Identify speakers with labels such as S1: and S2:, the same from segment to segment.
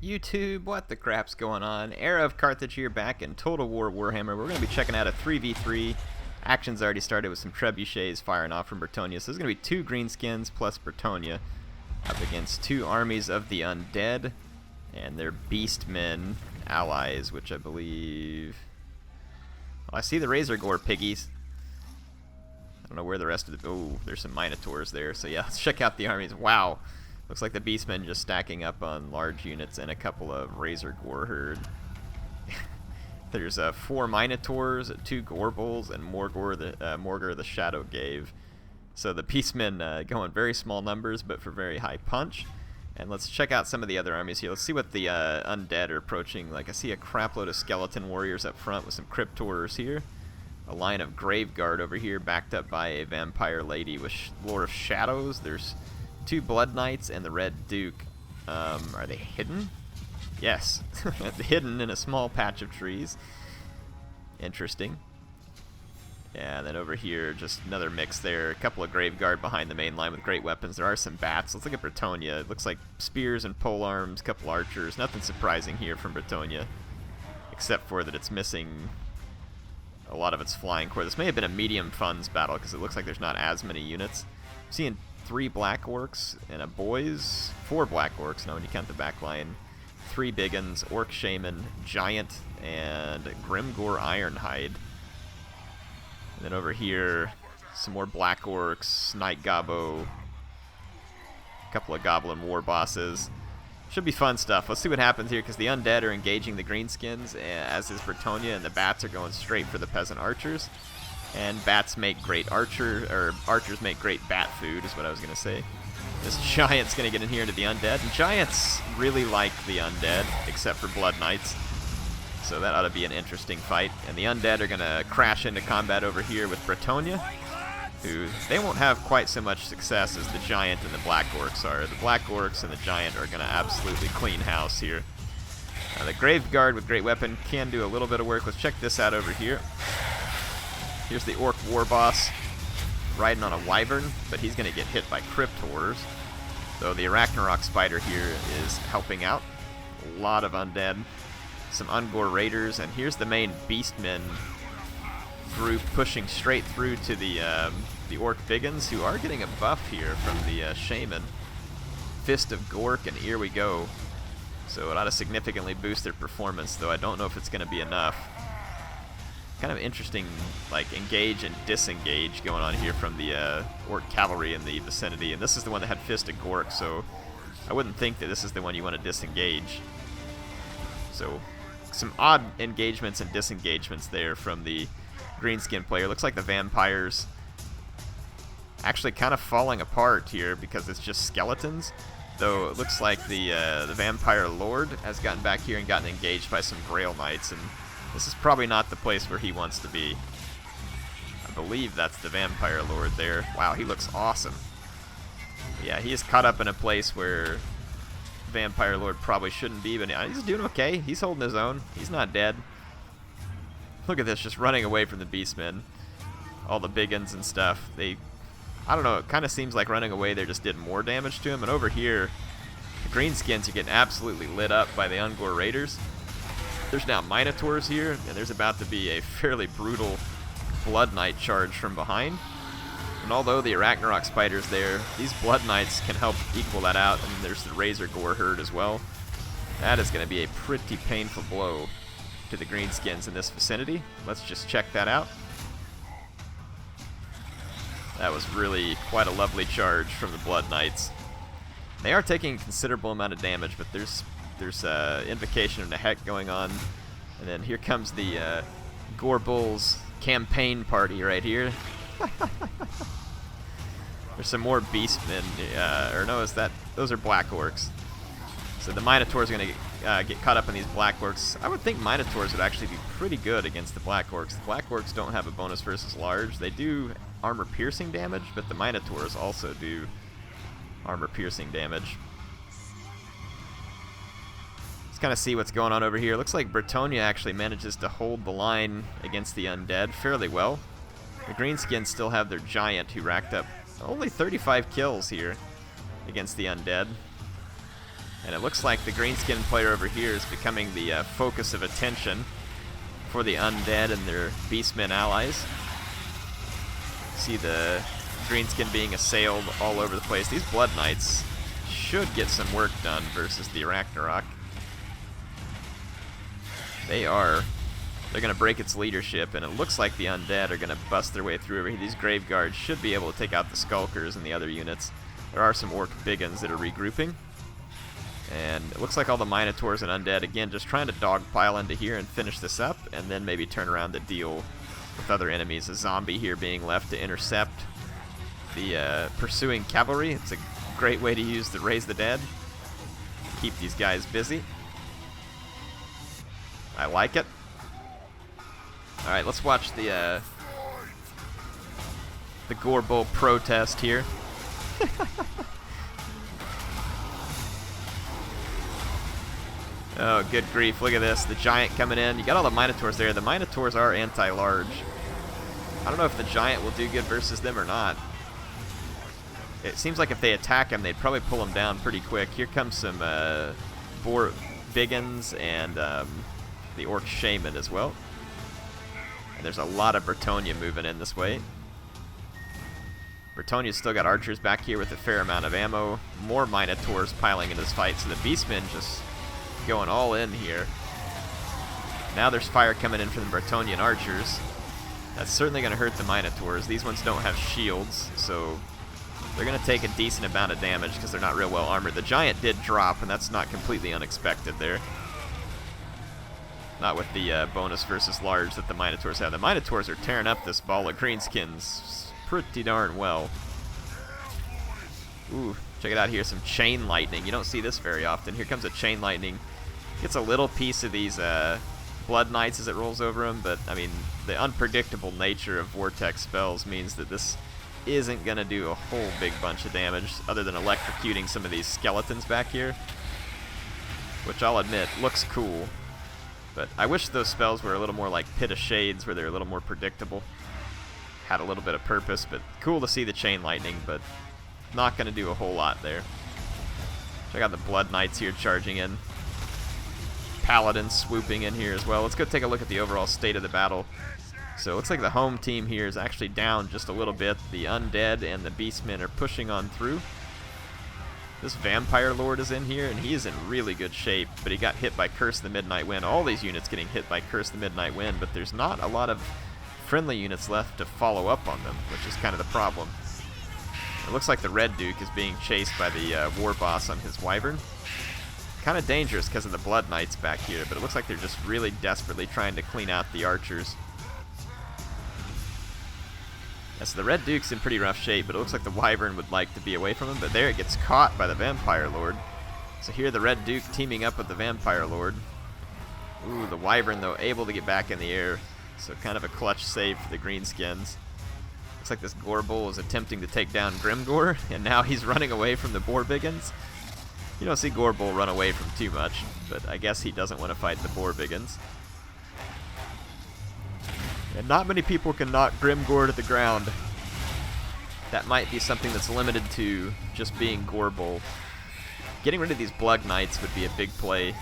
S1: YouTube, what the crap's going on? HeirofCarthage here, back in Total War Warhammer. We're going to be checking out a 3v3. Action's already started with some trebuchets firing off from Bretonnia. So there's going to be 2 Greenskins plus Bretonnia up against 2 armies of the undead and their beastmen allies, which I believe... Well, I see the Razor Gore piggies. I don't know where the rest of the... Oh, there's some Minotaurs there. So yeah, let's check out the armies. Wow. Looks like the beastmen just stacking up on large units and a couple of Razor Gore herd. There's 4 Minotaurs, 2 Gore Bulls, and Morgor the Shadow Gave. So the beastmen go in very small numbers, but for very high punch. And let's check out some of the other armies here. Let's see what the undead are approaching. Like, I see a crapload of skeleton warriors up front with some cryptorers here. A line of Graveguard over here, backed up by a vampire lady with Lord of Shadows. There's 2 Blood Knights and the Red Duke. Are they hidden? Yes. Hidden in a small patch of trees. Interesting. Yeah, and then over here, just another mix there. A couple of Graveguard behind the main line with great weapons. There are some bats. Let's look at Bretonnia. It looks like spears and polearms, a couple archers. Nothing surprising here from Bretonnia, except for that it's missing a lot of its flying core. This may have been a medium funds battle because it looks like there's not as many units. I'm seeing 3 Black Orcs and a Boys, 4 Black Orcs, now when you count the back line, 3 Big Uns, Orc Shaman, Giant, and Grimgore Ironhide. And then over here, some more Black Orcs, Night Gobbo, a couple of Goblin War Bosses. Should be fun stuff. Let's see what happens here, because the undead are engaging the Greenskins, as is Bretonnia, and the bats are going straight for the peasant archers. And bats make great archers make great bat food, is what I was going to say. This giant's going to get in here into the undead, and giants really like the undead, except for Blood Knights. So that ought to be an interesting fight. And the undead are going to crash into combat over here with Bretonnia, who they won't have quite so much success as the giant and the Black Orcs are. The Black Orcs and the giant are going to absolutely clean house here. The Graveguard with great weapon can do a little bit of work. Let's check this out over here. Here's the Orc War Boss riding on a Wyvern, but he's going to get hit by Cryptors. So the Ragnarok Spider here is helping out. A lot of undead. Some Ungor Raiders, and here's the main Beastmen group pushing straight through to the Orc Biggins, who are getting a buff here from the Shaman. Fist of Gork, and here we go. So it ought to significantly boost their performance, though I don't know if it's going to be enough. Kind of interesting, like, engage and disengage going on here from the Orc Cavalry in the vicinity, and this is the one that had Fist of Gork, so I wouldn't think that this is the one you want to disengage. So some odd engagements and disengagements there from the Greenskin player. Looks like the vampires actually kind of falling apart here because it's just skeletons, though it looks like the Vampire Lord has gotten back here and gotten engaged by some Grail Knights, and this is probably not the place where he wants to be. I believe that's the Vampire Lord there. Wow, he looks awesome. Yeah, he is caught up in a place where Vampire Lord probably shouldn't be, but he's doing okay. He's holding his own. He's not dead. Look at this, just running away from the Beastmen. All the big uns and stuff. I don't know, it kind of seems like running away there just did more damage to him. And over here, the Greenskins are getting absolutely lit up by the Ungor Raiders. There's now Minotaurs here, and there's about to be a fairly brutal Blood Knight charge from behind. And although the Ragnarok Spider's there, these Blood Knights can help equal that out, and there's the Razor Gore herd as well. That is going to be a pretty painful blow to the Greenskins in this vicinity. Let's just check that out. That was really quite a lovely charge from the Blood Knights. They are taking a considerable amount of damage, but there's Invocation of the Heck going on. And then here comes the Gore Bulls campaign party right here. There's some more Beastmen, or no, those are Black Orcs. So the Minotaurs are going to get caught up in these Black Orcs. I would think Minotaurs would actually be pretty good against the Black Orcs. The Black Orcs don't have a bonus versus large. They do armor piercing damage, but the Minotaurs also do armor piercing damage. Let's kind of see what's going on over here. Looks like Bretonnia actually manages to hold the line against the undead fairly well. The Greenskins still have their giant, who racked up only 35 kills here against the undead. And it looks like the Greenskin player over here is becoming the focus of attention for the undead and their beastmen allies. See the Greenskin being assailed all over the place. These Blood Knights should get some work done versus the Ragnarok. They're going to break its leadership, and it looks like the undead are going to bust their way through over here. These Grave Guards should be able to take out the Skulkers and the other units. There are some Orc Biggins that are regrouping. And it looks like all the Minotaurs and undead, again, just trying to dogpile into here and finish this up, and then maybe turn around to deal with other enemies. A zombie here being left to intercept the pursuing cavalry. It's a great way to use the Raise the Dead. Keep these guys busy. I like it. Alright, let's watch the Gore Bull protest here. Oh, good grief. Look at this. The Giant coming in. You got all the Minotaurs there. The Minotaurs are anti-large. I don't know if the Giant will do good versus them or not. It seems like if they attack him, they'd probably pull him down pretty quick. Here comes some Boar Biggins and the Orc Shaman as well. And there's a lot of Bretonnia moving in this way. Bretonia's still got archers back here with a fair amount of ammo. More Minotaurs piling into this fight, so the Beastmen just going all in here. Now there's fire coming in from the Bretonian archers. That's certainly going to hurt the Minotaurs. These ones don't have shields, so they're going to take a decent amount of damage because they're not real well armored. The Giant did drop, and that's not completely unexpected there. Not with the bonus versus large that the Minotaurs have. The Minotaurs are tearing up this ball of Greenskins pretty darn well. Ooh, check it out here, some Chain Lightning. You don't see this very often. Here comes a Chain Lightning. Gets a little piece of these Blood Knights as it rolls over them, but, I mean, the unpredictable nature of Vortex spells means that this isn't going to do a whole big bunch of damage, other than electrocuting some of these skeletons back here, which I'll admit looks cool. But I wish those spells were a little more like Pit of Shades, where they're a little more predictable. Had a little bit of purpose, but cool to see the Chain Lightning, but not going to do a whole lot there. Check out the Blood Knights here charging in. Paladins swooping in here as well. Let's go take a look at the overall state of the battle. So it looks like the home team here is actually down just a little bit. The undead and the beastmen are pushing on through. This Vampire Lord is in here, and he is in really good shape, but he got hit by Curse of the Midnight Wind. All these units getting hit by Curse of the Midnight Wind, but there's not a lot of friendly units left to follow up on them, which is kind of the problem. It looks like the Red Duke is being chased by the War Boss on his Wyvern. Kind of dangerous because of the Blood Knights back here, but it looks like they're just really desperately trying to clean out the archers. Yeah, so the Red Duke's in pretty rough shape, but it looks like the Wyvern would like to be away from him, but there it gets caught by the Vampire Lord. So here the Red Duke teaming up with the Vampire Lord. Ooh, the Wyvern, though, able to get back in the air, so kind of a clutch save for the Greenskins. Looks like this Gore Bull is attempting to take down Grimgore, and now he's running away from the Boar Biggins. You don't see Gore Bull run away from too much, but I guess he doesn't want to fight the Boar Biggins. And not many people can knock Grimgore to the ground. That might be something that's limited to just being Gore Bull. Getting rid of these Blood Knights would be a big play.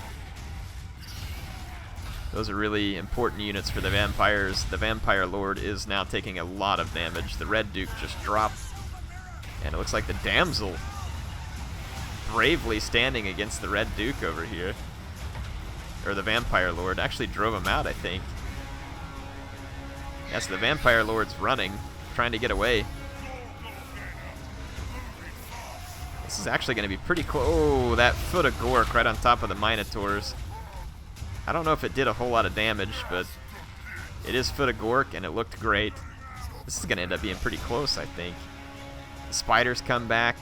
S1: Those are really important units for the vampires. The Vampire Lord is now taking a lot of damage. The Red Duke just dropped. And it looks like the Damsel bravely standing against the Red Duke over here. Or the Vampire Lord. Actually drove him out, I think. Yes, the Vampire Lord's running, trying to get away. This is actually going to be pretty close. Oh, that Foot of Gork right on top of the Minotaurs. I don't know if it did a whole lot of damage, but it is Foot of Gork, and it looked great. This is going to end up being pretty close, I think. The Spiders come back.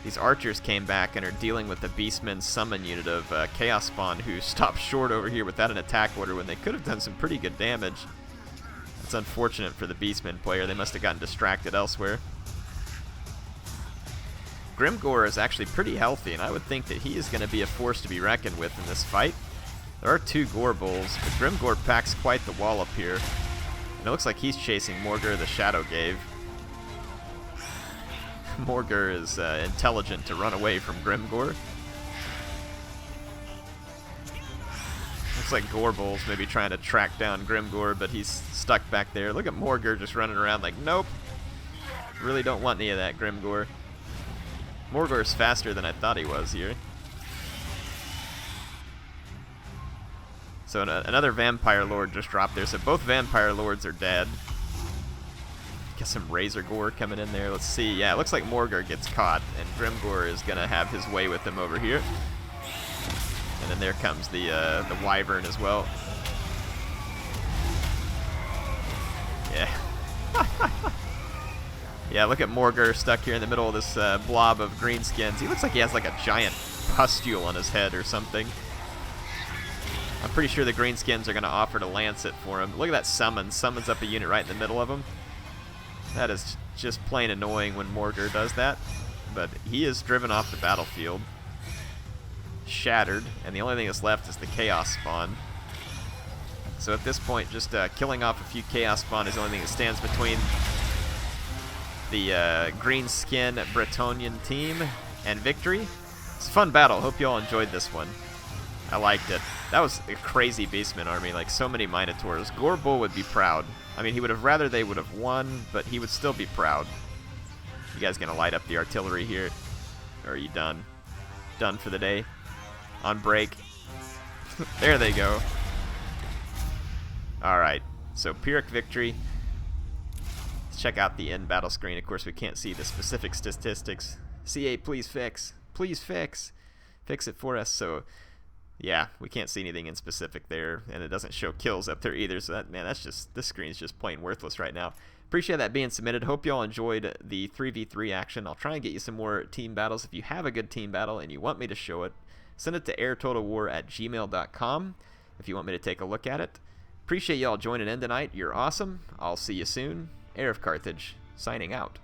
S1: These Archers came back and are dealing with the Beastman summon unit of Chaos Spawn, who stopped short over here without an attack order when they could have done some pretty good damage. It's unfortunate for the Beastman player. They must have gotten distracted elsewhere. Grimgore is actually pretty healthy, and I would think that he is going to be a force to be reckoned with in this fight. There are two Gore Bulls, but Grimgore packs quite the wall up here. And it looks like he's chasing Morgur the Shadowgave. Morgur is intelligent to run away from Grimgore. Looks like Gorbul's maybe trying to track down Grimgor, but he's stuck back there. Look at Morgur just running around like, nope. Really don't want any of that, Grimgor. Morgur's faster than I thought he was here. So another Vampire Lord just dropped there. So both Vampire Lords are dead. Get some Razor Gore coming in there. Let's see. Yeah, it looks like Morgur gets caught, and Grimgor is going to have his way with him over here. And then there comes the Wyvern as well. Yeah. Yeah, look at Morgur stuck here in the middle of this blob of greenskins. He looks like he has like a giant pustule on his head or something. I'm pretty sure the greenskins are going to offer to lance it for him. Look at that summon. Summons up a unit right in the middle of him. That is just plain annoying when Morgur does that. But he is driven off the battlefield. Shattered. And the only thing that's left is the Chaos Spawn. So at this point, just killing off a few Chaos Spawn is the only thing that stands between the Greenskin Bretonnian team and victory. It's a fun battle. Hope you all enjoyed this one. I liked it. That was a crazy Beastman army, like so many Minotaurs. Gorbul would be proud. I mean, he would have rather they would have won, but he would still be proud. You guys gonna light up the artillery here? Or are you done? Done for the day? On break? There they go. Alright, so Pyrrhic victory. Let's check out the end battle screen. Of course, we can't see the specific statistics. CA, please fix. Please fix. Fix it for us. So, yeah, we can't see anything in specific there, and it doesn't show kills up there either. So, that, man, that's just, this screen's just plain worthless right now. Appreciate that being submitted. Hope you all enjoyed the 3v3 action. I'll try and get you some more team battles. If you have a good team battle and you want me to show it, send it to airtotalwar@gmail.com if you want me to take a look at it. Appreciate you all joining in tonight. You're awesome. I'll see you soon. HeirofCarthage, signing out.